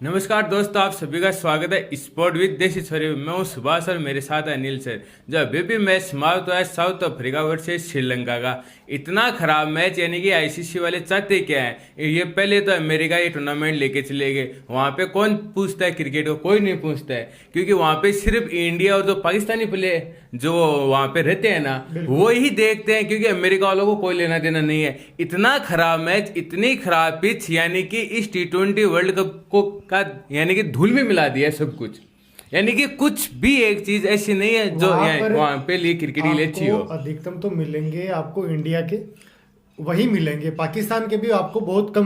नमस्कार दोस्तों, आप सभी का स्वागत है स्पोर्ट विद देसी छोरे। मैं हूं सुभाष और मेरे साथ है अनिल सर। जो अभी भी मैच समाप्त हुआ है साउथ अफ्रीका वर्सेस श्रीलंका का, इतना खराब मैच, यानी कि आईसीसी वाले चाहते क्या है, ये पहले तो अमेरिका ये टूर्नामेंट लेके चले गए। वहां पे कौन पूछता है क्रिकेट को? कोई नहीं पूछता है, क्योंकि वहां पे सिर्फ इंडिया और जो पाकिस्तानी प्लेयर जो वहां पे रहते हैं ना, वो ही देखते हैं, क्योंकि अमेरिका वालों को कोई लेना देना नहीं है। इतना खराब मैच, इतनी खराब पिच, यानी कि इस T20 वर्ल्ड कप को का यानी कि धूल में मिला दिया सब कुछ। यानी कि कुछ भी एक चीज ऐसी नहीं है जो वहां पे लिए क्रिकेट के लिए अच्छी हो। अधिकतम तो मिलेंगे आपको इंडिया के, वही मिलेंगे। पाकिस्तान के भी आपको बहुत कम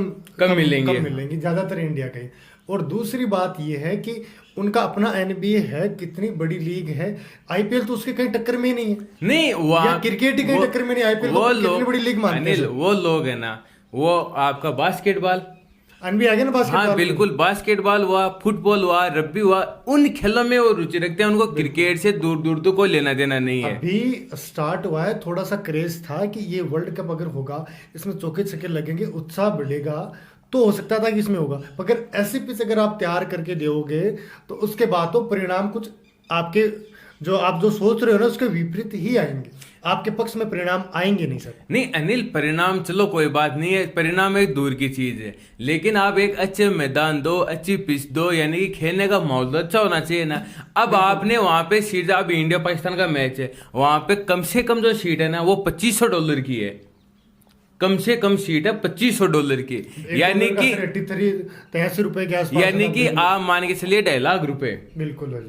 मिलेंगे, ज्यादातर इंडिया के। और दूसरी बात यह है कि उनका अपना एनबीए है, कितनी बड़ी लीग है। आईपीएल तो उसके कहीं टक्कर में ही नहीं है। नहीं, वहां क्रिकेट ही कहीं टक्कर में नहीं। आईपीएल वो कितनी बड़ी लीग मानते हैं वो लोग है ना, वो आपका बास्केटबॉल एनबीए आ गया ना, बास्केटबॉल। हाँ बिल्कुल, बास्केटबॉल हुआ, फुटबॉल हुआ, रग्बी हुआ, उन खेलों में वो रुचि रखते हैं। उनको क्रिकेट से दूर दूर तो कोई लेना देना नहीं है। अभी स्टार्ट हुआ है, थोड़ा सा क्रेज था कि ये वर्ल्ड कप अगर होगा, इसमें चौके छक्के लगेंगे, उत्साह बढ़ेगा, तो हो सकता था कि इसमें होगा। मगर ऐसी पिच अगर आप तैयार करके दोगे तो उसके बाद तो परिणाम कुछ आपके आप जो सोच रहे हो ना, उसके विपरीत ही आएंगे। आपके पक्ष में परिणाम आएंगे नहीं सर। नहीं अनिल, परिणाम चलो कोई बात नहीं है, परिणाम एक दूर की चीज है, लेकिन आप एक अच्छे मैदान दो, अच्छी पिच दो, यानी कि खेलने का माहौल तो अच्छा होना चाहिए ना। अब आपने वहां पे सीट, अब इंडिया पाकिस्तान का मैच है, वहां पे कम से कम जो सीट है ना वो $2500 की है। कम से कम सीट है $2500 की, यानी कि 83 रुपए के आसपास, यानी कि आप मान के चलिए 2.5 लाख रुपए। बिल्कुल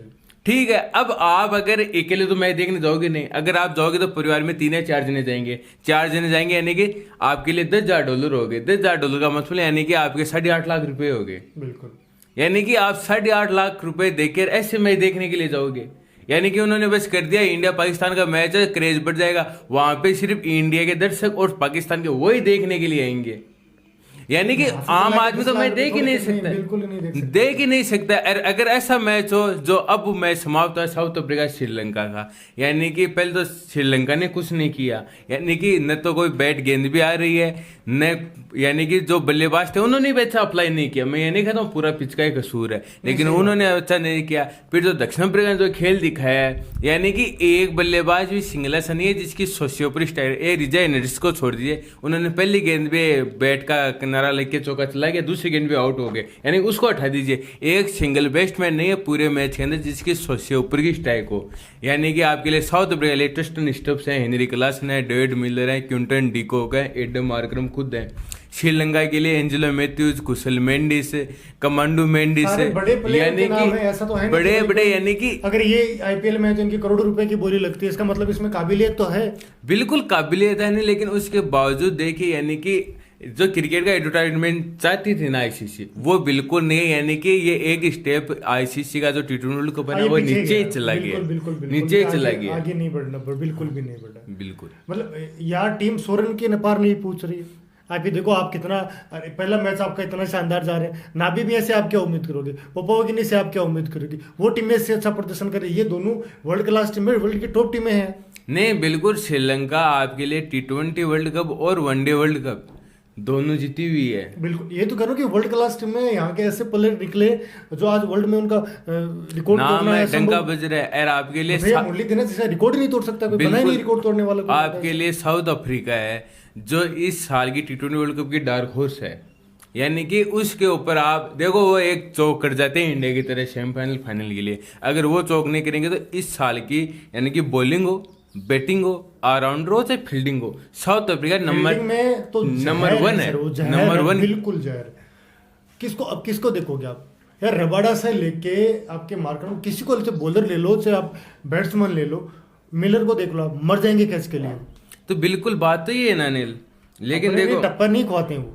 ठीक है। अब आप अगर अकेले तो मैच देखने जाओगे नहीं, अगर आप जाओगे तो परिवार में 3 या 4 जने जाएंगे। 4 जने जाएंगे यानी कि आपके लिए $10,000 हो गए। $10,000 का मतलब यानी कि आपके 8.5 लाख रुपए हो गए। बिल्कुल, यानी कि आप 8.5 लाख रुपए देकर ऐसे मैच देखने के लिए जाओगे। यानी कि उन्होंने बस कर दिया, इंडिया पाकिस्तान का मैच है, क्रेज बढ़ जाएगा, वहां पे सिर्फ इंडिया के दर्शक और पाकिस्तान के वही देखने के लिए आएंगे। यानी कि आम आदमी तो मैच देख ही नहीं सकता, बिल्कुल देख ही नहीं सकता। अगर ऐसा मैच हो जो अब मैच समाप्त है साउथ अफ्रीका श्रीलंका का, यानी कि पहले तो श्रीलंका ने कुछ नहीं किया, यानी कि न तो कोई बैट गेंद भी आ रही है, न यानी कि जो बल्लेबाज थे उन्होंने भी अच्छा अप्लाई नहीं किया। मैं ये नहीं कहता हूँ पूरा पिच का ही कसूर है, लेकिन उन्होंने अच्छा नहीं किया। फिर जो दक्षिण अफ्रीका ने जो खेल दिखाया है, यानी कि एक बल्लेबाज भी सिंगला सा नहीं है जिसकी 100 से ऊपर स्टाइल। ए रिजा एनरिस को छोड़ दीजिए, उन्होंने पहली गेंद पे बैट का नारा लेके चौका चला गया, दूसरी गेंद पे आउट हो गए, यानी उसको हटा दीजिए। एक सिंगल बैट्समैन नहीं है पूरे मैच के अंदर जिसकी 100 से ऊपर की स्ट्राइक हो। यानी कि आपके लिए साउथ अफ्रीका लेटेस्ट स्टब्स हैं, हेनरी क्लासन है, डेविड मिलर है, क्विंटन डिकॉक है, एडम मार्करम खुद है। श्रीलंका के लिए एंजेलो मैथ्यूज, कुशल मेंडिस, कमांडो मेंडिस, यानी कि बड़े बड़े, यानी कि अगर ये आईपीएल मैच इनकी करोड़ों रुपए की बोली लगती है, इसका मतलब इसमें काबिलियत तो है। बिल्कुल काबिलियत है नहीं, लेकिन उसके बावजूद देखिए, यानी कि जो क्रिकेट का एडवर्टाइजमेंट चाहती थी ना आईसीसी, वो बिल्कुल नहीं है। यानी कि ये एक स्टेप आईसीसी का जो T20 वर्ल्ड कप है ना, वो नीचे ही चला गया, नीचे ही चला गया, आगे नहीं बढ़ना, बिल्कुल भी नहीं बढ़ा। बिल्कुल, मतलब यार टीम सोरेन के नपार नहीं पूछ रही है। आप ये देखो, आप कितना पहला मैच आपका इतना शानदार जा रहे हैं, नाबी भी ऐसे आप क्या उम्मीद करोगे, पोपोगिनी से आप क्या उम्मीद करोगे, वो टीमें से अच्छा प्रदर्शन करे। ये दोनों वर्ल्ड क्लास टीमें, वर्ल्ड की टॉप टीमें हैं। नहीं बिल्कुल, श्रीलंका आपके लिए T20 वर्ल्ड कप और वनडे वर्ल्ड कप दोनों जीती हुई है। बिल्कुल, ये तो करो कि वर्ल्ड क्लास टीम में यहाँ के ऐसे प्लेयर निकले जो आज वर्ल्ड में उनका रिकॉर्ड नाम है, डंका बज रहा है। और आपके लिए मुरली देना जैसा रिकॉर्ड ही नहीं तोड़ सकता, कोई बना ही नहीं रिकॉर्ड तोड़ने वाला। आपके लिए साउथ अफ्रीका है जो इस साल की T20 वर्ल्ड कप की डार्क हॉर्स है। यानी कि उसके ऊपर आप देखो, वो एक चौक कर जाते हैं इंडिया की तरह सेमीफाइनल फाइनल के लिए। अगर वो चौक नहीं करेंगे तो इस साल की यानी कि बॉलिंग हो, बैटिंग हो, ऑलराउंडर हो, चाहे फील्डिंग हो, साउथ अफ्रीका नंबर 1 है, नंबर 1 बिल्कुल जहर। किसको देखोगे आप यार? रबाडा से लेके आपके मार्कर, किसी को बॉलर ले लो, चाहे आप बैट्समैन ले लो, मिलर को देख लो, आप मर जाएंगे कैच के लिए। तो बिल्कुल बात तो ये है ना अनिल, लेकिन देखो टप्पर नहीं खुआते वो,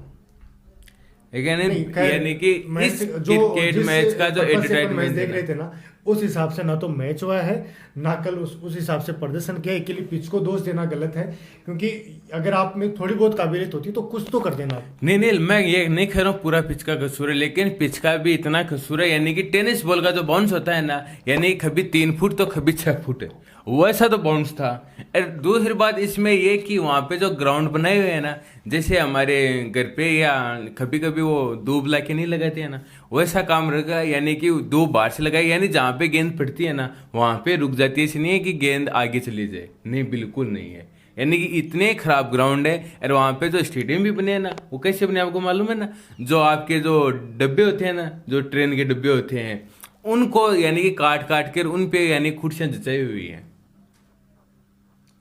यानी कि इस क्रिकेट मैच का जो एंटरटेनमेंट देख रहे थे ना, उस हिसाब से ना तो मैच हुआ है, ना कल उस हिसाब से प्रदर्शन किया। के लिए पिच को दोष देना गलत है, क्योंकि अगर आप में थोड़ी बहुत काबिलियत होती तो कुछ तो कर देना। नहीं, मैं ये नहीं कह रहा हूँ पूरा पिच का कसूर है, लेकिन पिच का भी इतना कसूर है। यानी कि टेनिस बॉल का जो बाउंस होता है ना, यानी कभी 3 फुट तो कभी 6 फुट है, वैसा तो बाउंस था। और दूसरी बात इसमें ये कि वहां पे जो ग्राउंड बनाए हुए हैं ना, जैसे हमारे घर पे या कभी कभी वो दूब ला के नहीं लगाते हैं ना, वैसा काम रहेगा, यानी कि दो बार से लगाए, यानी जहाँ पे गेंद पड़ती है ना वहां पे रुक जाती है। ऐसे नहीं है कि गेंद आगे चली जाए, नहीं बिल्कुल नहीं है। यानी कि इतने खराब ग्राउंड है। और वहां पे जो स्टेडियम भी बने हैं ना, वो कैसे बने आपको मालूम है ना, जो आपके जो डब्बे होते हैं ना, जो ट्रेन के डब्बे होते हैं, उनको यानी कि काट काट कर उन पे यानी कुर्सियां जचाई हुई हैं।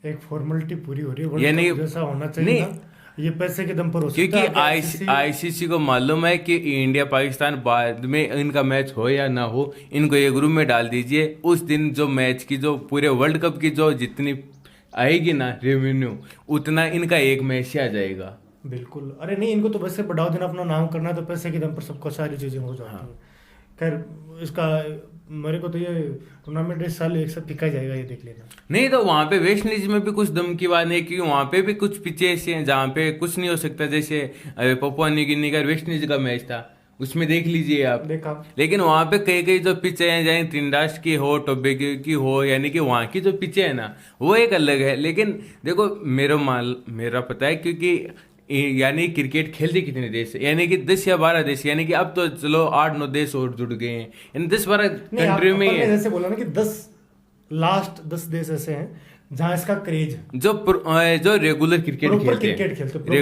एक फॉर्मेलिटी पूरी हो रही है, वर्ल्ड यानी कप जैसा होना चाहिए नहीं, ना, ये पैसे के दम पर हो सकता क्योंकि है। ICC आईसीसी को मालूम है कि इंडिया पाकिस्तान बाद में इनका मैच हो या ना हो, इनको ये ग्रुप में डाल दीजिए। उस दिन जो मैच की जो पूरे वर्ल्ड कप की जो जितनी आएगी ना रेवेन्यू, उतना इनका एक मैच से आ जाएगा। बिल्कुल, अरे नहीं, इनको तो वैसे बढ़ावा देना, अपना नाम करना है, तो पैसे के दम पर सबको सारी चीजें हो जाती हैं। खैर इसका मेरे को तो ये टूर्नामेंट इस साल एक साथ टिका जाएगा, ये देख लेना। नहीं तो वहां पे वेस्ट इंडीज में भी कुछ दम की बात नहीं, क्योंकि वहां पे भी कुछ पिचें ऐसी हैं जहाँ पे कुछ नहीं हो सकता। जैसे पपुआ न्यू गिनी का वेस्ट इंडीज का मैच था, उसमें देख लीजिए आप। देखा। लेकिन वहां पे कई कई जो पिचें हैं, चाहे त्रिनिदाद की हो, टोबैगो की हो, यानी कि वहां की जो पिचें है ना, वो एक अलग है। लेकिन देखो मेरा पता है, क्योंकि यानी क्रिकेट खेलते कितने देश है, यानी कि 10 या 12 देश, यानी कि अब तो चलो 8-9 देश और जुड़ गए हैं, यानी 10-12 कंट्री में ही है। जैसे बोला ना कि 10 देश ऐसे हैं जहां इसका क्रेज है, जो रेगुलर क्रिकेट खेलते हैं,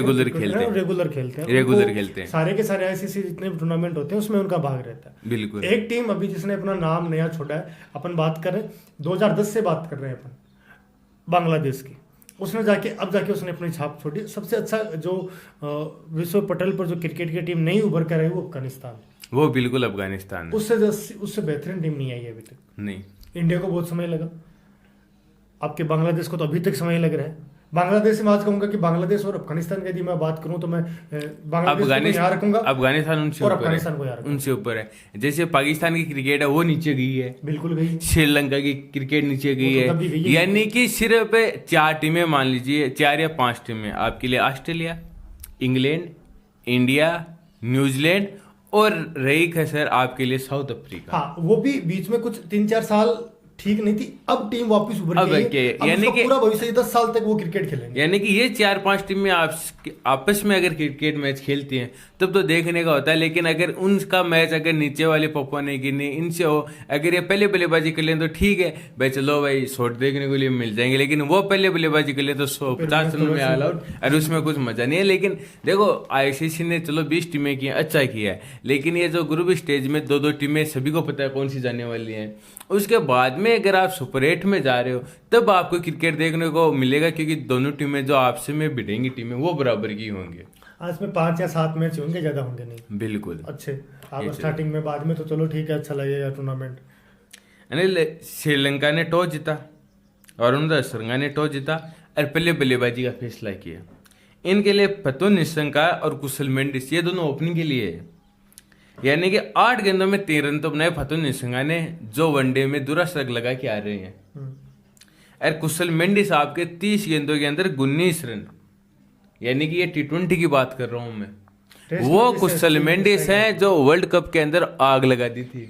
रेगुलर खेलते हैं। सारे के सारे आईसीसी जितने भी टूर्नामेंट होते हैं उसमें उनका भाग रहता है। बिल्कुल। एक टीम अभी जिसने अपना नाम नया छोड़ा है, अपन बात करें 2010 से बात कर रहे हैं अपन, बांग्लादेश की, उसने जाके उसने अपनी छाप छोड़ी। सबसे अच्छा जो विश्व पटल पर जो क्रिकेट की टीम नहीं उभर कर है वो अफगानिस्तान, वो बिल्कुल अफगानिस्तान है। उससे बेहतरीन टीम नहीं आई है अभी तक। नहीं, इंडिया को बहुत समय लगा, आपके बांग्लादेश को तो अभी तक समय लग रहा है। बांग्लादेश से मैं आज कहूंगा कि बांग्लादेश और अफगानिस्तान की यदि मैं बात करूं तो मैं बांग्लादेश को यहाँ रखूंगा, अफगानिस्तान अफगानिस्तान को यहाँ रखूंगा। उनसे ऊपर है। जैसे पाकिस्तान की क्रिकेट है वो नीचे गई है, बिल्कुल गई। श्रीलंका की क्रिकेट नीचे गई है, यानी कि सिर्फ 4 टीमें मान लीजिए, 4 या 5 टीमें आपके लिए, ऑस्ट्रेलिया, इंग्लैंड, इंडिया, न्यूजीलैंड और रही है सर आपके लिए साउथ अफ्रीका। हाँ, वो भी बीच में कुछ 3-4 साल ठीक नहीं थी, अब टीम वापस उभर गई है, यानी कि पूरा भविष्य 10 साल तक वो क्रिकेट खेलेंगे। यानी कि ये 4-5 टीमें आपस में अगर क्रिकेट मैच खेलती हैं तब तो देखने का होता है। लेकिन अगर उनका मैच अगर नीचे वाले पपुआ न्यू गिनी इनसे हो, अगर ये पहले बल्लेबाजी कर लें तो ठीक है भाई, चलो भाई शॉट देखने के लिए मिल जाएंगे। लेकिन वो पहले बल्लेबाजी कर ले तो 150 रन में ऑल आउट, और उसमें कुछ मजा नहीं है। लेकिन देखो आईसीसी ने चलो 20 टीमें की, अच्छा किया है। लेकिन ये जो ग्रुप स्टेज में 2-2 टीमें, सभी को पता है कौन सी जाने वाली हैं। उसके बाद में अगर आप सुपर 8 में जा रहे हो तब आपको क्रिकेट देखने को मिलेगा, क्योंकि दोनों टीमें जो आपसे में भिड़ेंगी टीमें वो बराबर की होंगी। आज में 5 या 7 मैच होंगे, ज्यादा होंगे नहीं। बिल्कुल अच्छे आप स्टार्टिंग में, बाद में तो चलो ठीक है, अच्छा लगेगा टूर्नामेंट। श्रीलंका ने टॉस जीता और उन्होंने सरंगा ने टॉस जीता और पहले बल्लेबाजी का फैसला किया। इनके लिए फतुह निशंका और कुशल मेंडिस, ये दोनों ओपनिंग के लिए है। यानी कि 8 गेंदों में 3 रन तो बनाए फतुह निशंका ने, जो वनडे में दूरा शतक लगा के आ रहे हैं। और कुशल मेंडिस आपके 30 गेंदों के अंदर 19 रन, यानी कि ये T20 की बात कर रहा हूं मैं। वो कुशल मेंडिस हैं जो वर्ल्ड कप के अंदर आग लगा दी थी,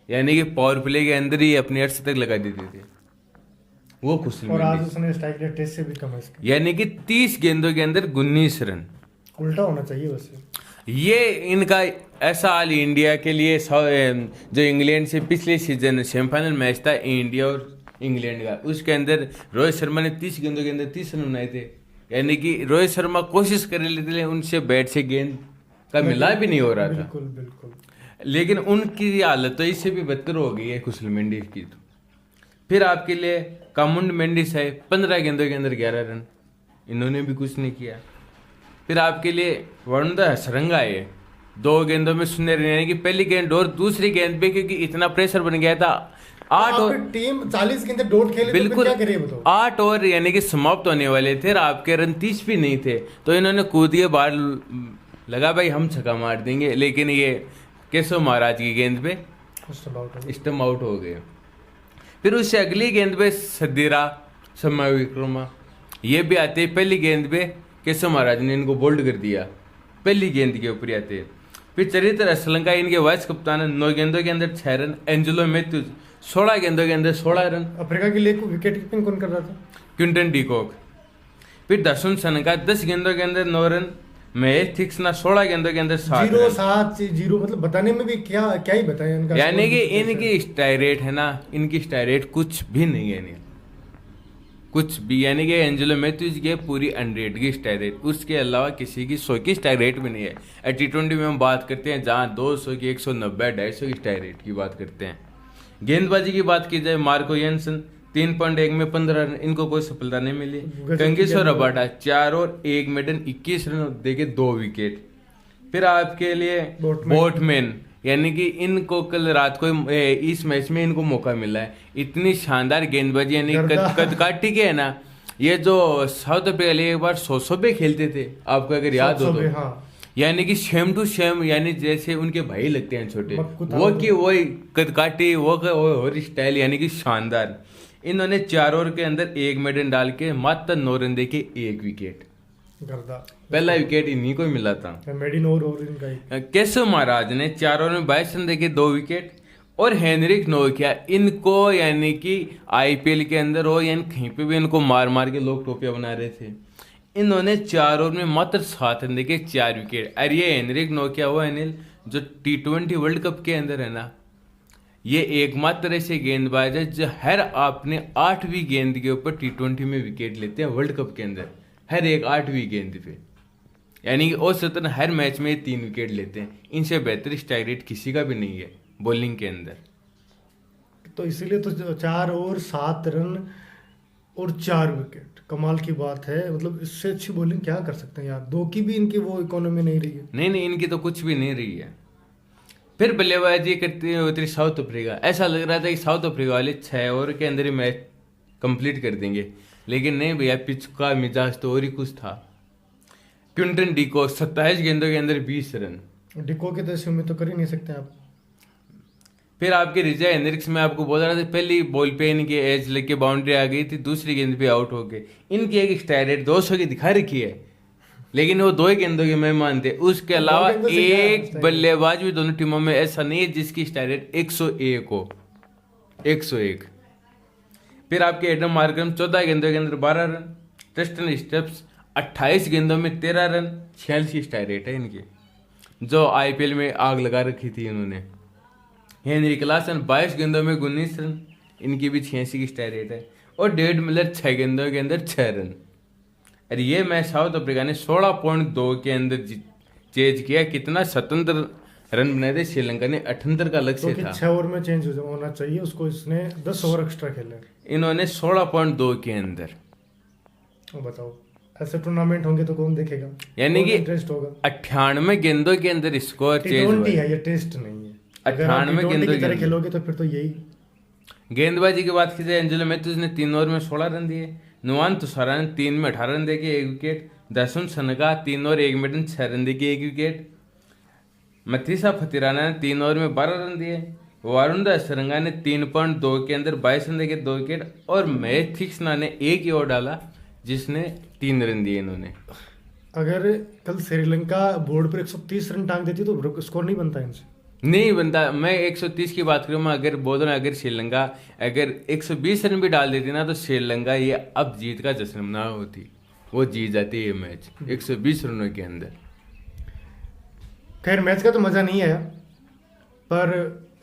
यानी कि पावर प्ले के अंदर ही अपने अर्धशतक लगा देते थे वो कुशल और आज उसने स्ट्राइक रेट टेस्ट से भी कम है इसका, यानी कि 30 गेंदों के अंदर 19 रन। उल्टा होना चाहिए वैसे। ये इनका ऐसा हाल इंडिया के लिए, जो इंग्लैंड से पिछले सीजन सेमीफाइनल मैच था इंडिया और इंग्लैंड का, उसके अंदर रोहित शर्मा ने 30 गेंदों के अंदर 30 रन बनाए थे। यानी कि रोहित शर्मा कोशिश कर लेते थे, उनसे बैट से गेंद का मिलान भी नहीं हो रहा था। बिल्कुल बिल्कुल। लेकिन उनकी हालत तो इससे भी बदतर हो गई है कुशल मेंडिस की। तो फिर आपके लिए कामुंड मेंडिस है, 15 गेंदों के अंदर 11 रन, इन्होंने भी कुछ नहीं किया। फिर आपके लिए वरुण हसरंगा है, 2 गेंदों में 0 रन, यानी कि पहली गेंद और दूसरी गेंद पे क्योंकि इतना प्रेशर बन गया था 8 और टीम 40 गेंदें डॉट खेले, बिल्कुल तो क्या करें बताओ। 8 और यानी कि समाप्त होने वाले थे और आपके रन 30 भी नहीं थे, तो इन्होंने कूद के बाहर लगा भाई हम छक्का मार देंगे। लेकिन ये केशव महाराज की गेंद पे स्टम्प आउट हो गए। फिर उससे अगली गेंद पे सदीरा सम्मा विक्रमा ये भी आते हैं, पहली गेंद पे केशव महाराज ने इनको बोल्ड कर दिया, पहली गेंद के ऊपर आते हैं। फिर चरित्र श्रीलंका इनके वाइस कप्तान 9 गेंदों के अंदर 6 रन, एंजेलो मैथ्यूज 16 गेंदों के अंदर 16 रन। अफ्रीका के लिए विकेट कीपिंग कौन कर रहा था? Quinton de Kock. फिर दर्शन सनका 10 गेंदों के अंदर 9 रन, मैच फिक्स ना 16 गेंदों के अंदर 7 जीरो रन। 7-0 मतलब बताने में भी क्या क्या ही बताएं इनका यानी कि स्कोर इनकी स्ट्राइक रेट है ना, इनकी स्ट्राइक रेट कुछ भी नहीं है नहीं, कुछ भी। यानी कि एंजेलो मैथ्यूज की पूरी 100 की स्ट्राइक रेट, उसके अलावा किसी की 100 की स्ट्राइक रेट भी नहीं है। T20 में हम बात करते हैं जहाँ 200 की, 190, 250 की स्ट्राइक रेट की बात करते हैं। गेंदबाजी की बात की जाए, मार्को येंसन 3.1 में 15 रन, इनको कोई सफलता नहीं मिली। कंगिसो रबाडा 4 और 1 मेडन 21 रन देके 2 विकेट। फिर आपके लिए बोटमैन, यानी कि इनको कल रात को इस मैच में इनको मौका मिला है। इतनी शानदार गेंदबाजी, यानी कदकाठी के है ना, ये जो साउथ अफ्रीका लिए एक बार 100 पे खेलते थे, आपको अगर याद हो तो। हाँ। यानी कि सेम टू सेम, यानी जैसे उनके भाई लगते हैं छोटे, मक्कू वो की वही कदकाठी, वो और स्टाइल, यानी कि शानदार। इन्होंने 4 ओवर के अंदर 1 मेडन डाल के मात्र 9 रन देके 1 विकेट। गर्दा पहला विकेट इन्हीं को मिला था। मेडिन और इनका ही। केशव महाराज ने 4 ओवर में 22 रन देके 2 विकेट। और हेनरिक नोकिया, इनको यानी कि आईपीएल के अंदर हो यानी कहीं पे भी इनको मार मार के लोग टोपियां बना रहे थे। इन्होंने 4 ओवर में मात्र 7 रन देके 4 विकेट। अरे ये हेनरिक नोकिया वो अनिल जो T20 वर्ल्ड कप के अंदर है ना, ये एकमात्र ऐसे गेंदबाज है जो हर आपने 8वीं गेंद के ऊपर T20 में विकेट लेते हैं वर्ल्ड कप के अंदर, हर एक 8वीं गेंद पे। यानी कि औसतन हर मैच में 3 विकेट लेते हैं। इनसे बेहतर स्ट्राइक रेट किसी का भी नहीं है बॉलिंग के अंदर। तो इसीलिए तो 4 ओवर 7 रन और 4 विकेट, कमाल की बात है। मतलब इससे अच्छी बॉलिंग क्या कर सकते हैं यार। 2 की भी इनकी वो इकोनॉमी नहीं रही है। नहीं, इनकी तो कुछ भी नहीं रही है। फिर बल्लेबाजी करती उतरी साउथ अफ्रीका। ऐसा लग रहा था कि साउथ अफ्रीका वाले 6 ओवर के अंदर ही मैच कंप्लीट कर देंगे, लेकिन नहीं भैया, पिच का मिजाज तो और ही कुछ था। क्विंटन डिको 27 गेंदों के अंदर 20 रन। डिको के जैसे उम्मीद तो कर ही नहीं सकते आप। फिर आपके रिजा हेनरिक्स में आपको बोल रहा था, पहली बॉल पे इनकी एज लेके बाउंड्री आ गई थी, दूसरी गेंद पे आउट हो गए। इनकी एक स्ट्राइक रेट 200 की दिखा रखी है, लेकिन वो 2 गेंदों के मेहमान थे। उसके अलावा एक बल्लेबाज भी दोनों टीमों में ऐसा नहीं है जिसकी स्ट्राइक रेट 101 हो, 101। फिर आपके एडम मार्करम 14 गेंदों के अंदर 12 रन। ट्रिस्टन स्टेप्स 28 गेंदों में 13 रन, 86 स्ट्राइक रेट है इनकी, जो आईपीएल में आग लगा रखी थी इन्होंने। हेनरी क्लासन 22 गेंदों में 19 रन, इनकी भी 86 की स्ट्राइक रेट है। और डेविड मिलर 6 गेंदों के अंदर 6 रन। अरे ये मैच साउथ अफ्रीका ने 16.2 के अंदर चेज किया। कितना स्वतंत्र रन बनाए थे। श्रीलंका ने 78 का लक्ष्य था। 6 ओवर में चेंज होना चाहिए उसको, इसने 10 ओवर एक्स्ट्रा खेले। इन्होंने 16.2 के अंदर। बताओ, ऐसे टूर्नामेंट होंगे तो कौन देखेगा, यानी कि इंटरेस्ट होगा। 98 गेंदों के अंदर स्कोर चेंज हुआ है, ये टेस्ट नहीं है। 98 गेंदों की तरह खेलोगे तो फिर तो यही। गेंदबाजी की बात की जाए, एंजेलो मैथ्यूज ने 3 ओवर में 16 रन दिए। नुवान तुषारा ने 3 में 18 रन देके 1 wicket. Dasun Shanaka 3 over 1 minute 6 run देके 1 विकेट। मथीसा फतिराना ने 3 ओवर में 12 रन दिए। वारुंदा सरंगा ने 3.2 के अंदर 22 रन देके 2 विकेट। और मैथ थिक्सना ने 1 ही ओवर डाला जिसने 3 रन दिए इन्होंने। अगर कल श्रीलंका बोर्ड पर 130 रन टांग देती तो स्कोर नहीं बनता इनसे, नहीं बनता। मैं 130 की बात करूँ, मैं अगर बोल रहा हूँ, अगर श्रीलंका अगर 120 रन भी डाल देती ना, तो श्रीलंका ये अब जीत का जश्न मना होती, वो जीत जाती है ये मैच 120 रनों के अंदर। खैर मैच का तो मजा नहीं आया, पर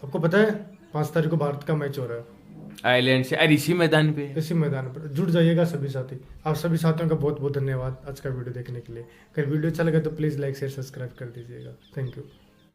आपको पता है 5 तारीख को भारत का मैच हो रहा है आयरलैंड से। अरे इसी मैदान पे, इसी मैदान पर जुड़ जाइएगा सभी साथी। आप सभी साथियों का बहुत बहुत धन्यवाद आज का वीडियो देखने के लिए। अगर वीडियो अच्छा लगा तो प्लीज़ लाइक शेयर सब्सक्राइब कर दीजिएगा। Thank you.